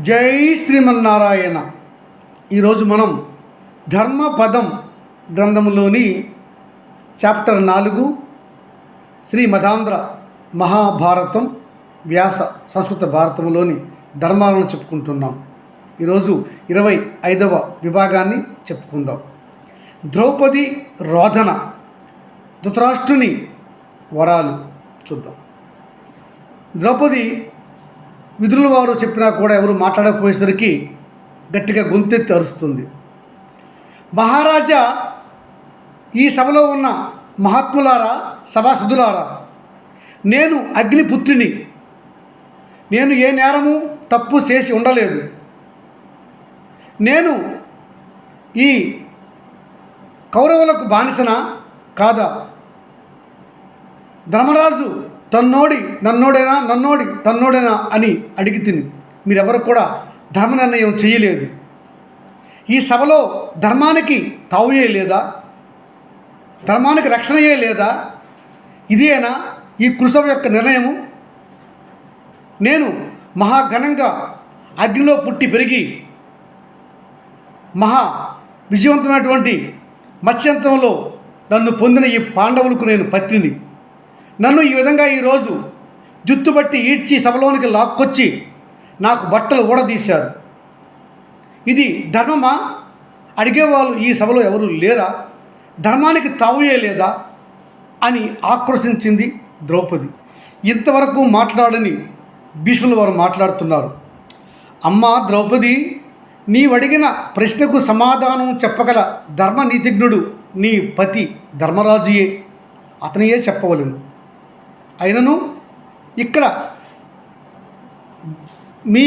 జై శ్రీమన్నారాయణ. ఈరోజు మనం ధర్మపదం గ్రంథంలోని చాప్టర్ 4 శ్రీ మదాంధ్ర మహాభారతం వ్యాస సంస్కృత భారతంలోని ధర్మాలను చెప్పుకుంటున్నాం. ఈరోజు 25వ విభాగాన్ని చెప్పుకుందాం. ద్రౌపది రోదన, ధృతరాష్ట్రుని వరాలు చూద్దాం. ద్రౌపది విదురుల వారు చెప్పినా కూడా ఎవరు మాట్లాడకపోయేసరికి గట్టిగా గొంతెత్తి అరుస్తుంది. మహారాజా, ఈ సభలో ఉన్న మహాత్ములారా, సభాసదులారా, నేను అగ్నిపుత్రిని. నేను ఏ నేరము తప్పు చేసి ఉండలేదు. నేను ఈ కౌరవులకు బానిసనా కాదా? ధర్మరాజు తన్నోడేనా అని అడిగి తిని మీరెవరు కూడా ధర్మ నిర్ణయం చేయలేదు. ఈ సభలో ధర్మానికి తావుయే లేదా? ధర్మానికి రక్షణయే లేదా? ఇదేనా ఈ కృషవ యొక్క నిర్ణయము? నేను మహాఘనంగా అగ్నిలో పుట్టి పెరిగి మహా విజయవంతమైనటువంటి మత్స్యంతంలో నన్ను పొందిన ఈ పాండవులకు నేను పత్నిని. నన్ను ఈ విధంగా ఈరోజు జుత్తుబట్టి ఈడ్చి సభలోనికి లాక్కొచ్చి నాకు బట్టలు ఊడదీశారు. ఇది ధర్మమా? అడిగేవాళ్ళు ఈ సభలో ఎవరు లేరా? ధర్మానికి తావుయే లేదా అని ఆక్రోశించింది ద్రౌపది. ఇంతవరకు మాట్లాడని భీష్ముల వారు మాట్లాడుతున్నారు. అమ్మా ద్రౌపది, నీవడిగిన ప్రశ్నకు సమాధానం చెప్పగల ధర్మనీతిజ్ఞుడు నీ పతి ధర్మరాజుయే. అతనియే చెప్పవలను. అయినను ఇక్కడ మీ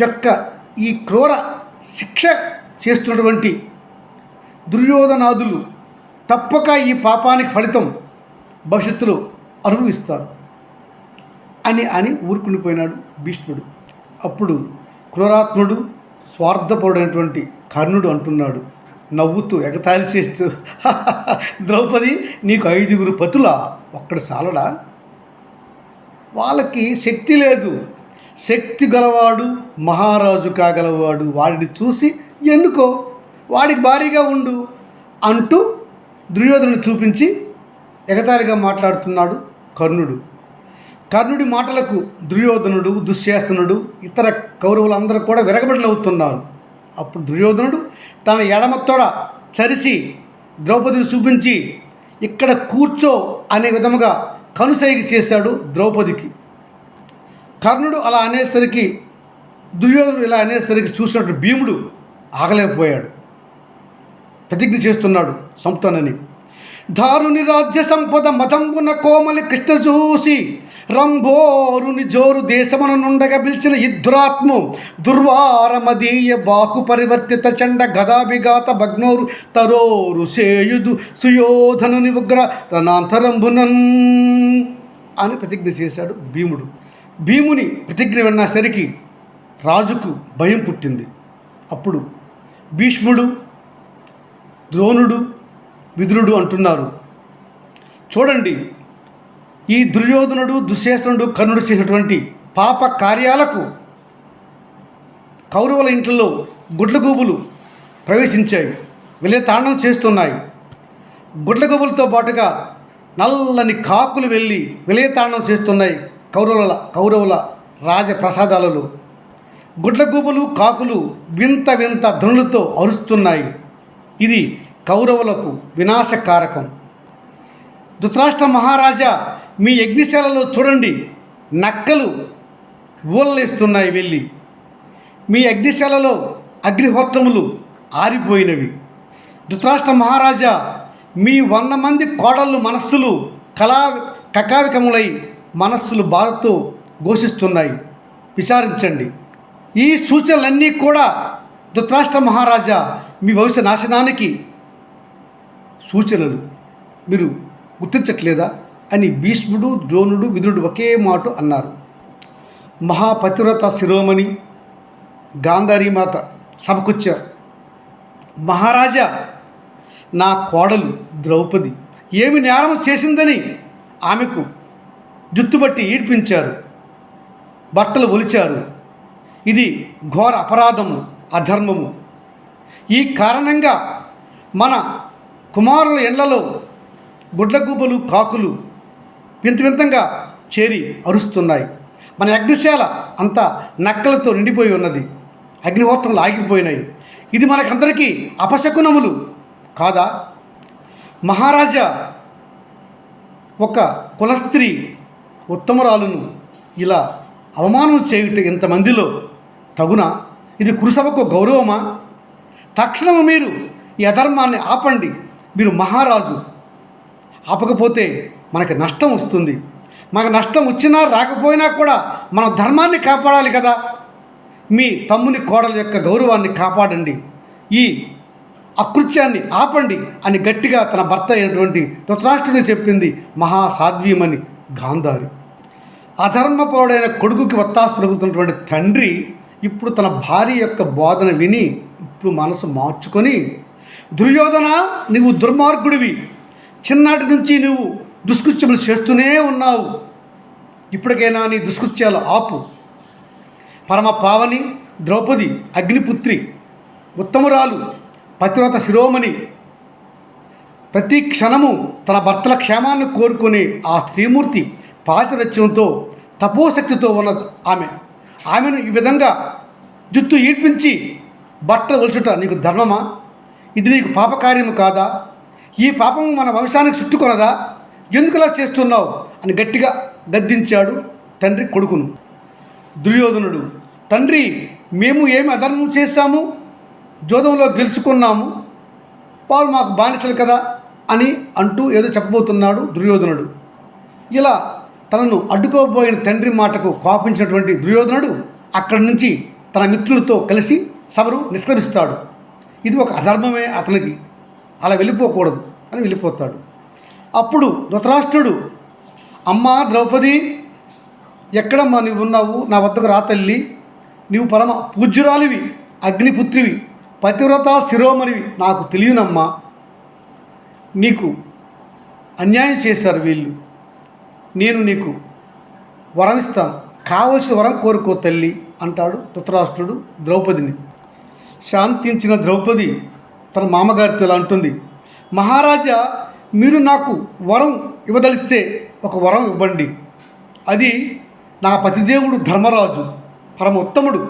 యొక్క ఈ క్రూర శిక్ష చేస్తున్నటువంటి దుర్యోధనాదులు తప్పక ఈ పాపానికి ఫలితం భవిష్యత్తులో అనుభవిస్తారు అని ఊరుకునిపోయినాడు భీష్ముడు. అప్పుడు క్రూరాత్ముడు, స్వార్థపరుడైనటువంటి కర్ణుడు అంటున్నాడు, నవ్వుతూ ఎగతాళి చేస్తూ, ద్రౌపది, నీకు 5 పతులా? ఒక్కడు చాలడా? వాళ్ళకి శక్తి లేదు. శక్తి గలవాడు మహారాజు కాగలవాడు. వాడిని చూసి ఎన్నుకో, వాడికి భారీగా ఉండు అంటూ దుర్యోధను చూపించి ఎగతాళిగా మాట్లాడుతున్నాడు కర్ణుడు. కర్ణుడి మాటలకు దుర్యోధనుడు, దుశ్శాసనుడు, ఇతర కౌరవులందరూ కూడా విరగబడినవుతున్నారు. అప్పుడు దుర్యోధనుడు తన ఎడమతోడ చరిసి ద్రౌపదిని చూపించి ఇక్కడ కూర్చో అనే విధముగా కనుసైగ చేశాడు ద్రౌపదికి. కర్ణుడు అలా అనేసరికి, దుర్యోధనుడు ఇలా అనేసరికి చూసినట్టు భీముడు ఆగలేకపోయాడు. ప్రతిజ్ఞ చేస్తున్నాడు సంపుతానని. దారుని రాజ్య సంపద మతంబున కోమలి కృష్ణ చూసి రంభోరుని జోరు దేశమున నుండగా పిలిచిన యుద్ధురాత్ము దుర్వారమదీయ బాహు పరివర్తిత చండ గదాభిఘాత భగ్నోరు తరోరు సేయుదు సుయోధనుని ఉగ్ర రణాంతరంభునన్ అని ప్రతిజ్ఞ చేశాడు భీముడు. భీముని ప్రతిజ్ఞ విన్నసరికి రాజుకు భయం పుట్టింది. అప్పుడు భీష్ముడు, ద్రోణుడు, విదురుడు అంటున్నారు, చూడండి, ఈ దుర్యోధనుడు, దుశ్శాసనుడు, కర్ణుడు చేసినటువంటి పాప కార్యాలకు కౌరవుల ఇంట్లో గుడ్లగూబులు ప్రవేశించాయి, విలయతాండం చేస్తున్నాయి. గుడ్లగూబులతో పాటుగా నల్లని కాకులు వెళ్ళి విలయతాండం చేస్తున్నాయి కౌరవుల రాజప్రసాదాలలో. గుడ్లగూబులు, కాకులు వింత వింత ధ్వనులతో అరుస్తున్నాయి. ఇది కౌరవులకు వినాశకారకం. ధృతరాష్ట్ర మహారాజా, మీ యజ్ఞశాలలో చూడండి, నక్కలు ఊళ్ళేస్తున్నాయి వెళ్ళి. మీ యజ్ఞశాలలో అగ్నిహోత్రములు ఆరిపోయినవి. ధృతరాష్ట్ర మహారాజా, మీ 100 మంది కోడళ్ళు మనస్సులు కకావికములై మనస్సులు బాధతో ఘోషిస్తున్నాయి. విచారించండి. ఈ సూచనలన్నీ కూడా ధృతరాష్ట్ర మహారాజా మీ భవిష్య నాశనానికి సూచనలు. మీరు గుర్తించట్లేదా అని భీష్ముడు, ద్రోణుడు, విదురుడు ఒకే మాట అన్నారు. మహాపతివ్రత శిరోమణి గాంధారీమాత సభకొచ్చారు. మహారాజా, నా కోడలు ద్రౌపది ఏమి నేరం చేసిందని ఆమెకు జుట్టుబట్టి ఈడ్పించారు. బట్టలు ఒలిచారు, ఇది ఘోర అపరాధము, అధర్మము. ఈ కారణంగా మన కుమారుల ఎండ్లలో గుడ్లగూబలు, కాకులు వింత వింతంగా చేరి అరుస్తున్నాయి. మన యజ్ఞశాల అంతా నక్కలతో నిండిపోయి ఉన్నది. అగ్నిహోత్రములు ఆగిపోయినాయి. ఇది మనకందరికీ అపశకునములు కాదా? మహారాజా ఒక కులస్త్రీ ఉత్తమరాలును ఇలా అవమానం చేయుట ఇంతమందిలో తగునా? ఇది కురుసభకు గౌరవమా? తక్షణము మీరు ఈ అధర్మాన్ని ఆపండి. మీరు మహారాజు. ఆపకపోతే మనకి నష్టం వస్తుంది. మనకు నష్టం వచ్చినా రాకపోయినా కూడా మన ధర్మాన్ని కాపాడాలి కదా. మీ తమ్ముని కోడల యొక్క గౌరవాన్ని కాపాడండి, ఈ అకృత్యాన్ని ఆపండి అని గట్టిగా తన భర్త అయినటువంటి ధృతరాష్ట్రుడిని చెప్పింది మహాసాధ్వీమణి గాంధారి. అధర్మపరుడైన కొడుకుకి ఒత్తాసు పలుకుతున్నటువంటి తండ్రి ఇప్పుడు తన భార్య యొక్క బోధన విని ఇప్పుడు మనసు మార్చుకొని, దుర్యోధన, నీవు దుర్మార్గుడివి. చిన్నటి నుంచి నువ్వు దుష్కృత్యములు చేస్తూనే ఉన్నావు. ఇప్పటికైనా నీ దుష్కృత్యాలు ఆపు. పరమ పావని ద్రౌపది అగ్నిపుత్రి, ఉత్తమురాలు, పతివ్రత శిరోమణి, ప్రతి క్షణము తన భర్తల క్షేమాన్ని కోరుకునే ఆ స్త్రీమూర్తి పాతివ్రత్యంతో తపోశక్తితో ఉన్న ఆమెను ఈ విధంగా జుత్తు ఈడ్పించి బట్టలు ఒలుచుట నీకు ధర్మమా? ఇది నీకు పాపకార్యము కాదా? ఈ పాపము మన వంశానికి చుట్టుకొనదా? ఎందుకు ఇలా చేస్తున్నావు అని గట్టిగా గద్దించాడు తండ్రి కొడుకును. దుర్యోధనుడు, తండ్రి, మేము ఏమి అధర్మం చేశాము? జోదంలో గెలుచుకున్నాము, వారు మాకు బానిసలు కదా అని అంటూ ఏదో చెప్పబోతున్నాడు దుర్యోధనుడు. ఇలా తనను అడ్డుకోబోయిన తండ్రి మాటకు కోపించినటువంటి దుర్యోధనుడు అక్కడి నుంచి తన మిత్రులతో కలిసి సభను నిష్క్రమిస్తాడు. ఇది ఒక అధర్మమే, అతనికి అలా వెళ్ళిపోకూడదు అని వెళ్ళిపోతాడు. అప్పుడు ధృతరాష్ట్రుడు, అమ్మా ద్రౌపది, ఎక్కడమ్మా నువ్వు ఉన్నావు? నా వద్దకు రా తల్లి. నీవు పరమ పూజ్యురాలివి, అగ్నిపుత్రివి, పతివ్రత శిరోమణివి. నాకు తెలియనమ్మా, నీకు అన్యాయం చేశారు వీళ్ళు. నేను నీకు వరం ఇస్తాను, కావలసిన వరం కోరుకో తల్లి అంటాడు ధృతరాష్ట్రుడు ద్రౌపదిని. శాంతించిన ద్రౌపది తన మామగారితో ఇలా అంటుంది, మహారాజా, మీరు నాకు వరం ఇవ్వదలిస్తే ఒక వరం ఇవ్వండి. అది నా పతిదేవుడు ధర్మరాజు, పరమ ఉత్తముడు,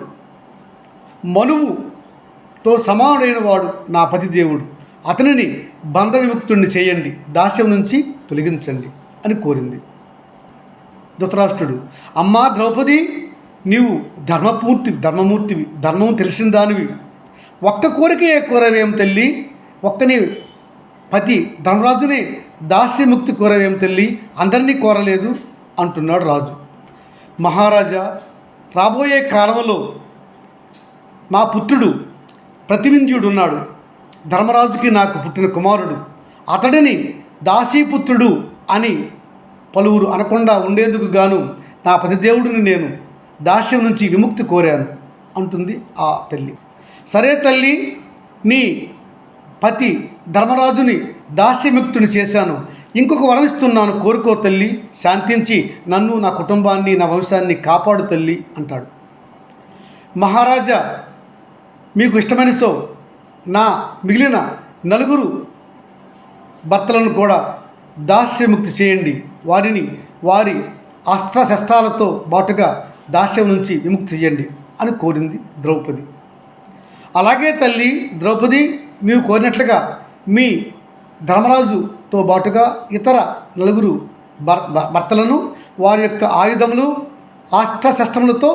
మనువుతో సమానుడైన వాడు నా పతిదేవుడు. అతనిని బంధ విముక్తుడిని చేయండి, దాస్యం నుంచి తొలగించండి అని కోరింది. ధృతరాష్ట్రుడు, అమ్మా ద్రౌపది, నీవు ధర్మమూర్తివి, ధర్మం తెలిసిన దానివి. ఒక్క కోరికే కోరవేం తల్లి? ఒక్కని పతి ధర్మరాజునే దాస్యముక్తి కోరవేం తల్లి? అందరినీ కోరలేదు అంటున్నాడు రాజు. మహారాజా, రాబోయే కాలంలో మా పుత్రుడు ప్రతివింధ్యుడు ఉన్నాడు. ధర్మరాజుకి నాకు పుట్టిన కుమారుడు. అతడిని దాసీపుత్రుడు అని పలువురు అనకుండా ఉండేందుకు గాను నా పతిదేవుడిని నేను దాస్యం నుంచి విముక్తి కోరాను అంటుంది ఆ తల్లి. సరే తల్లి, నీ పతి ధర్మరాజుని దాస్యముక్తుని చేశాను, ఇంకొక వరం ఇస్తున్నాను, కోరుకో తల్లి. శాంతించి నన్ను, నా కుటుంబాన్ని, నా వంశాన్ని కాపాడు తల్లి అంటాడు. మహారాజా, మీకు ఇష్టమైన సో నా మిగిలిన 4 భర్తలను కూడా దాస్యముక్తి చేయండి. వారిని వారి అస్త్రశస్త్రాలతో బాటుగా దాస్యం నుంచి విముక్తి చేయండి అని కోరింది ద్రౌపది. అలాగే తల్లి ద్రౌపది, మీరు కోరినట్లుగా మీ ధర్మరాజుతో బాటుగా ఇతర 4 భర్తలను వారి యొక్క ఆయుధములు, అస్త్రశస్త్రములతో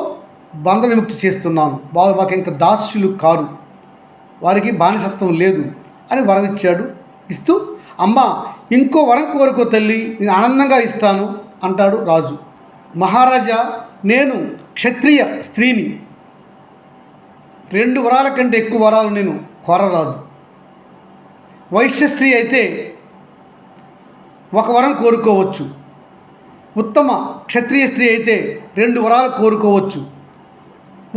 బంధ విముక్తి చేస్తున్నాను. వారు మాకు ఇంకా దాస్యులు కారు, వారికి బానిసత్వం లేదు అని వరం ఇచ్చాడు. ఇస్తూ, అమ్మ ఇంకో వరం కోరుకో తల్లి, నేను ఆనందంగా ఇస్తాను అంటాడు రాజు. మహారాజా, నేను క్షత్రియ స్త్రీని, 2 వరాల కంటే ఎక్కువ వరాలు నేను కోరరాదు. వైశ్య స్త్రీ అయితే 1 వరం కోరుకోవచ్చు. ఉత్తమ క్షత్రియ స్త్రీ అయితే 2 వరాలు కోరుకోవచ్చు.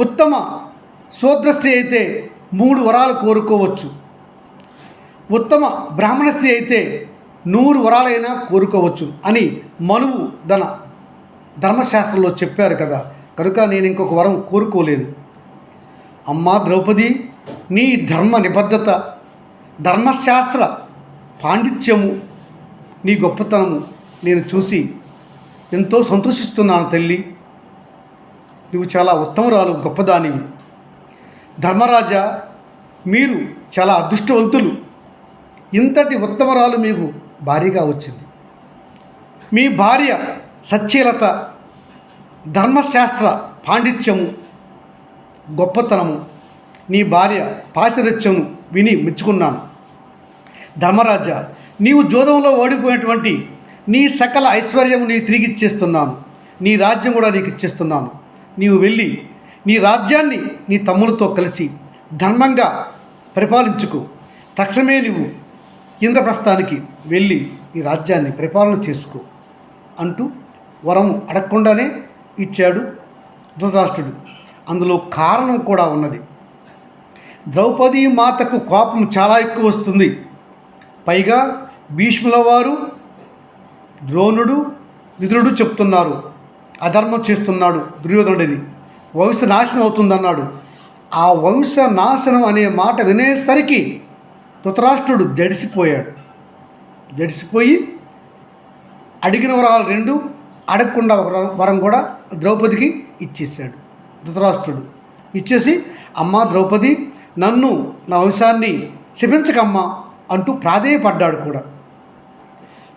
ఉత్తమ శూద్ర స్త్రీ అయితే 3 వరాలు కోరుకోవచ్చు. ఉత్తమ బ్రాహ్మణ స్త్రీ అయితే 100 వరాలైనా కోరుకోవచ్చు అని మనువు ధర్మశాస్త్రంలో చెప్పారు కదా. కనుక నేను ఇంకొక వరం కోరుకోలేను అమ్మా ద్రౌపది, నీ ధర్మ నిబద్ధత, ధర్మశాస్త్ర పాండిత్యము, నీ గొప్పతనము నేను చూసి ఎంతో సంతోషిస్తున్నాను తల్లి. నువ్వు చాలా ఉత్తమరాలు, గొప్పదానివి. ధర్మరాజా, మీరు చాలా అదృష్టవంతులు. ఇంతటి ఉత్తమరాలు మీకు భార్యగా వచ్చింది. మీ భార్య సచ్చీలత, ధర్మశాస్త్ర పాండిత్యము, గొప్పతనము, నీ భార్య పాతిరత్యము విని మెచ్చుకున్నాను. ధర్మరాజా, నీవు జోదంలో ఓడిపోయినటువంటి నీ సకల ఐశ్వర్యము నీ తిరిగి ఇచ్చేస్తున్నాను. నీ రాజ్యం కూడా నీకు ఇచ్చేస్తున్నాను. నీవు వెళ్ళి నీ రాజ్యాన్ని నీ తమ్ములతో కలిసి ధర్మంగా పరిపాలించుకో. తక్షణమే నీవు ఇంద్రప్రస్థానికి వెళ్ళి నీ రాజ్యాన్ని పరిపాలన చేసుకో అంటూ వరం అడగకుండానే ఇచ్చాడు ధృతరాష్ట్రుడు. అందులో కారణం కూడా ఉన్నది. ద్రౌపదీ మాతకు కోపం చాలా ఎక్కువ వస్తుంది. పైగా భీష్ముల వారు, ద్రోణుడు, విదురుడు చెప్తున్నారు అధర్మం చేస్తున్నాడు దుర్యోధనుడిని, వంశనాశనం అవుతుందన్నాడు. ఆ వంశనాశనం అనే మాట వినేసరికి ధృతరాష్ట్రుడు జడిసిపోయి అడిగిన వరాలు రెండు, అడగకుండా ఒక వరం కూడా ద్రౌపదికి ఇచ్చేసాడు. ధృతరాష్ట్రుడు ఇచ్చేసి, అమ్మా ద్రౌపది, నన్ను నా వంశాన్ని శపించకమ్మా అంటూ ప్రాధేయపడ్డాడు కూడా.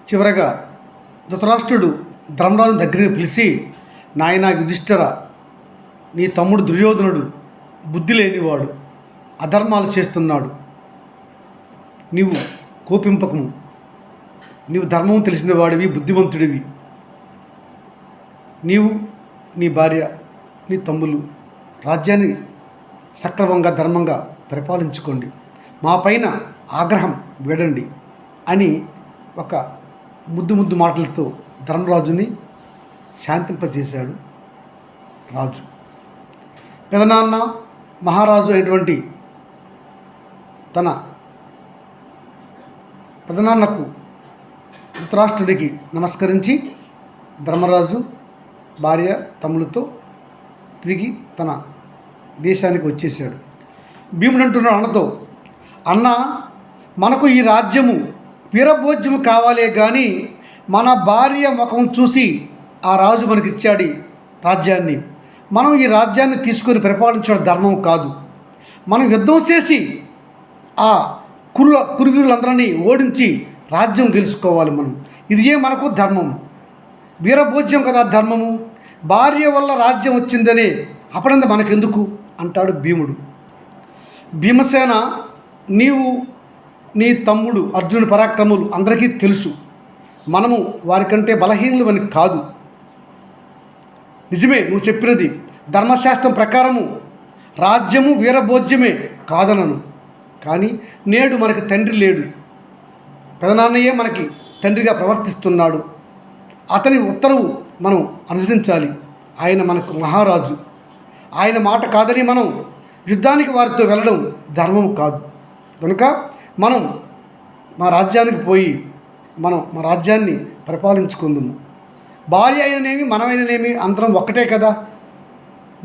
చివరగా ధృతరాష్ట్రుడు ధర్మరాజుని దగ్గరికి పిలిచి, నాయనా యుధిష్ఠిర, నీ తమ్ముడు దుర్యోధనుడు బుద్ధి లేనివాడు, అధర్మాలు చేస్తున్నాడు. నీవు కోపింపకము. నీవు ధర్మం తెలిసిన వాడివి, బుద్ధిమంతుడివి. నీవు, నీ భార్య, నీ తమ్ములు రాజ్యాన్ని సక్రమంగా ధర్మంగా పరిపాలించుకోండి. మా పైన ఆగ్రహం వీడండి అని ఒక ముద్దు మాటలతో ధర్మరాజుని శాంతింపజేశాడు రాజు. పెదనాన్న మహారాజు అయినటువంటి తన పెదనాన్నకు ధృతరాష్ట్రుడికి నమస్కరించి ధర్మరాజు భార్య తమ్ములతో తిరిగి తన దేశానికి వచ్చేసాడు. భీముడు అంటున్నాడు అన్నతో, అన్న, మనకు ఈ రాజ్యము వీరభోజ్యము కావాలే కానీ మన భార్య ముఖం చూసి ఆ రాజు మనకిచ్చాడు రాజ్యాన్ని. మనం ఈ రాజ్యాన్ని తీసుకొని పరిపాలించడం ధర్మం కాదు. మనం యుద్ధం చేసి ఆ కురువీరులందరినీ ఓడించి రాజ్యం గెలుచుకోవాలి మనం. ఇదే మనకు ధర్మం. వీరభోజ్యం కదా ధర్మము. భార్య వల్ల రాజ్యం వచ్చిందనే అప్పుడంత మనకెందుకు అంటాడు భీముడు. భీమసేన, నీవు నీ తమ్ముడు అర్జునుడి పరాక్రములు అందరికీ తెలుసు. మనము వారికంటే బలహీనులు అని కాదు. నిజమే నువ్వు చెప్పినది. ధర్మశాస్త్రం ప్రకారము రాజ్యము వీరభోజ్యమే కాదనను. కానీ నేడు మనకి తండ్రి లేడు. పెదనాన్నయే మనకి తండ్రిగా ప్రవర్తిస్తున్నాడు. అతని ఉత్తర్వు మనం అనుసరించాలి. ఆయన మనకు మహారాజు. ఆయన మాట కాదని మనం యుద్ధానికి వారితో వెళ్ళడం ధర్మం కాదు. కనుక మనం మా రాజ్యానికి పోయి మనం మా రాజ్యాన్ని పరిపాలించుకుందాము. భార్య అయిననేమి మనమైననేమి అందరం ఒక్కటే కదా.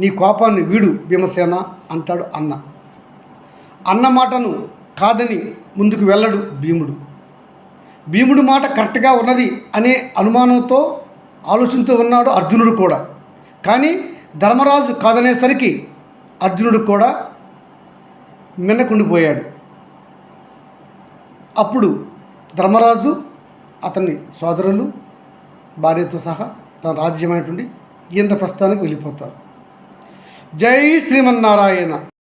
నీ కోపాన్ని వీడు భీమసేన అంటాడు అన్న మాటను కాదని ముందుకు వెళ్ళడు భీముడు. భీముడు మాట కరెక్ట్గా ఉన్నది అనే అనుమానంతో ఆలోచనతో ఉన్నాడు అర్జునుడు కూడా. కానీ ధర్మరాజు కాదనేసరికి అర్జునుడు కూడా మిన్నకుండిపోయాడు. అప్పుడు ధర్మరాజు అతని సోదరులు భార్యతో సహా తన రాజ్యమైనటువంటి ఇంద్రప్రస్థానికి వెళ్ళిపోతారు. జై శ్రీమన్నారాయణ.